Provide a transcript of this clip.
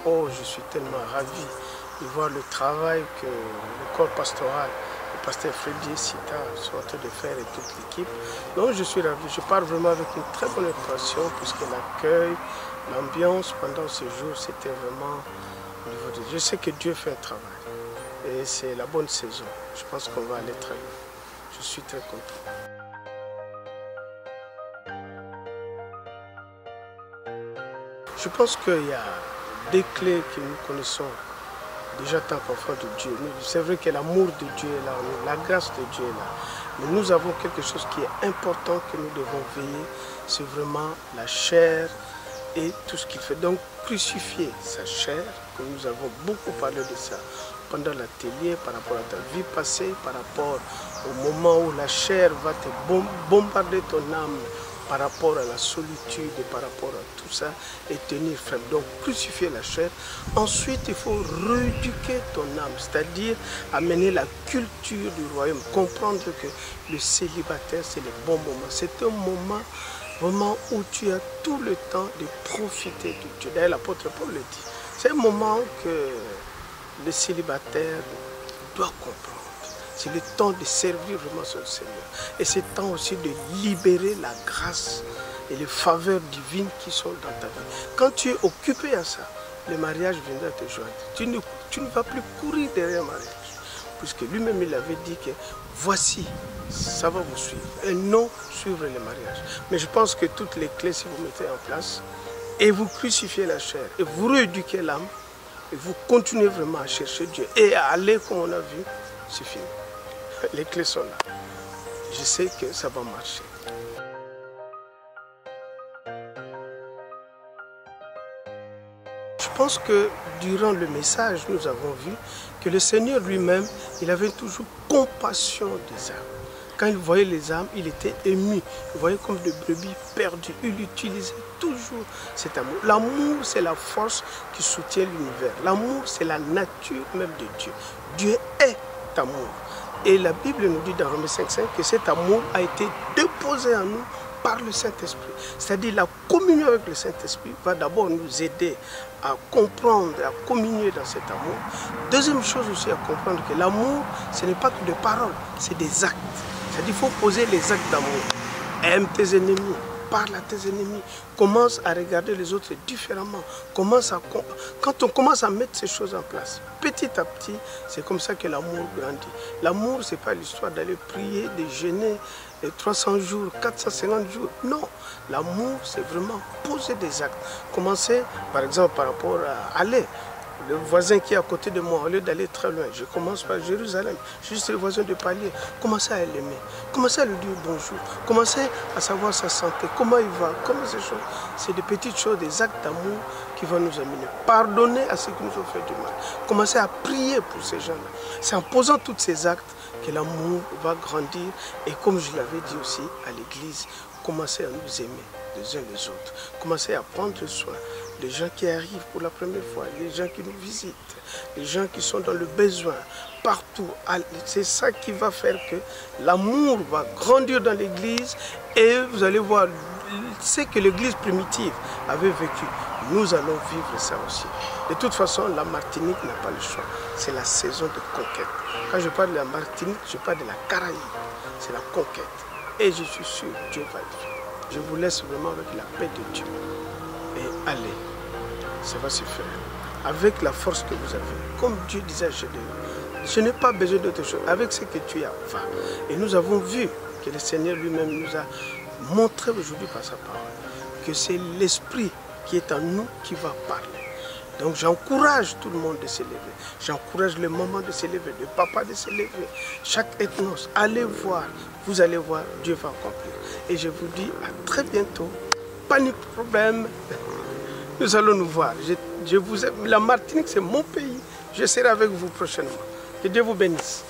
Oh, je suis tellement ravi de voir le travail que le corps pastoral, le pasteur Frédéric Sita sont en train de faire et toute l'équipe. Donc je suis ravi, je pars vraiment avec une très bonne impression puisque l'accueil, l'ambiance pendant ce jour, c'était vraiment au niveau de... Je sais que Dieu fait un travail et c'est la bonne saison. Je pense qu'on va aller très loin. Je suis très content. Je pense qu'il y a des clés que nous connaissons déjà tant qu'enfants de Dieu. C'est vrai que l'amour de Dieu est là, la grâce de Dieu est là. Mais nous avons quelque chose qui est important que nous devons veiller, c'est vraiment la chair et tout ce qu'il fait. Donc crucifier sa chair, que nous avons beaucoup parlé de ça pendant l'atelier, par rapport à ta vie passée, par rapport au moment où la chair va te bombarder ton âme, par rapport à la solitude et par rapport à tout ça, et tenir ferme. Donc crucifier la chair. Ensuite, il faut rééduquer ton âme, c'est-à-dire amener la culture du royaume, comprendre que le célibataire, c'est le bon moment. C'est un moment où tu as tout le temps de profiter de Dieu. D'ailleurs, l'apôtre Paul le dit. C'est un moment que le célibataire doit comprendre. C'est le temps de servir vraiment son Seigneur. Et c'est le temps aussi de libérer la grâce et les faveurs divines qui sont dans ta vie. Quand tu es occupé à ça, le mariage viendra te joindre. Tu ne vas plus courir derrière le mariage. Puisque lui-même, il avait dit que voici, ça va vous suivre. Et non suivre le mariage. Mais je pense que toutes les clés, si vous mettez en place, et vous crucifiez la chair, et vous rééduquez l'âme, et vous continuez vraiment à chercher Dieu, et à aller comme on a vu, c'est fini. Les clés sont là. Je sais que ça va marcher. Je pense que durant le message, nous avons vu que le Seigneur lui-même, il avait toujours compassion des âmes. Quand il voyait les âmes, il était ému. Il voyait comme des brebis perdues. Il utilisait toujours cet amour. L'amour, c'est la force qui soutient l'univers. L'amour, c'est la nature même de Dieu. Dieu est amour. Et la Bible nous dit dans Romains 5,5 que cet amour a été déposé en nous par le Saint-Esprit. C'est-à-dire la communion avec le Saint-Esprit va d'abord nous aider à comprendre, à communier dans cet amour. Deuxième chose aussi à comprendre que l'amour, ce n'est pas que des paroles, c'est des actes. C'est-à-dire qu'il faut poser les actes d'amour. Aime tes ennemis, parle à tes ennemis, commence à regarder les autres différemment. Quand on commence à mettre ces choses en place, petit à petit, c'est comme ça que l'amour grandit. L'amour, ce n'est pas l'histoire d'aller prier, de jeûner 300 jours, 450 jours. Non, l'amour, c'est vraiment poser des actes. Commencer, par exemple, par rapport à aller. Le voisin qui est à côté de moi, au lieu d'aller très loin, je commence par Jérusalem, juste le voisin de palier. Commencez à l'aimer, commencez à lui dire bonjour, commencez à savoir sa santé, comment il va, comment ces choses. C'est des petites choses, des actes d'amour qui vont nous amener. Pardonner à ceux qui nous ont fait du mal. Commencez à prier pour ces gens-là. C'est en posant tous ces actes que l'amour va grandir. Et comme je l'avais dit aussi à l'église, commencez à nous aimer les uns les autres. Commencez à prendre soin des gens qui arrivent pour la première fois, les gens qui nous visitent, les gens qui sont dans le besoin, partout. C'est ça qui va faire que l'amour va grandir dans l'église et vous allez voir ce que l'église primitive avait vécu. Nous allons vivre ça aussi. De toute façon, la Martinique n'a pas le choix. C'est la saison de conquête. Quand je parle de la Martinique, je parle de la Caraïbe. C'est la conquête. Et je suis sûr, Dieu va le faire. Je vous laisse vraiment avec la paix de Dieu. Et allez, ça va se faire. Avec la force que vous avez. Comme Dieu disait à Gédéon, je n'ai pas besoin d'autre chose. Avec ce que tu as, va. Et nous avons vu que le Seigneur lui-même nous a montré aujourd'hui par sa parole que c'est l'Esprit qui est en nous qui va parler. Donc j'encourage tout le monde de s'élever. J'encourage les mamans de s'élever, les papas de s'élever. Chaque ethnos, allez voir. Vous allez voir, Dieu va accomplir. Et je vous dis à très bientôt. Pas de problème. Nous allons nous voir. Je vous aime. La Martinique, c'est mon pays. Je serai avec vous prochainement. Que Dieu vous bénisse.